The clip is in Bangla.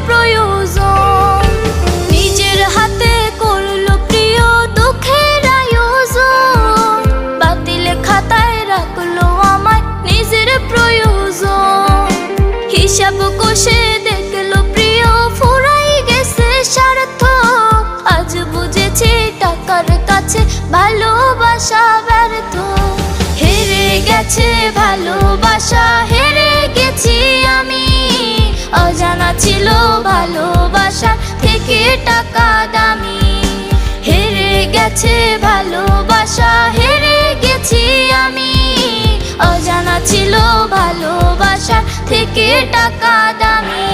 প্রয়োজন। নিজের হাতে করলো প্রিয় দুঃখের আয়োজন, বাতিলে খাতায় রাখলো আমায় নিজের প্রয়োজন। হিসাব কষে দেখলো প্রিয় ফুরাই গেছে স্বার্থ, আজ বুঝেছি টাকার কাছে ভালোবাসা ব্যর্থ। হেরে গেছে ভালোবাসা, হেরে গেছি আমি, অজানা ছিল ভালোবাসা থেকে টাকা দামি। হেরে গেছে ভালোবাসা, হেরে গেছি আমি, অজানা ছিল ভালোবাসা থেকে টাকা দামি।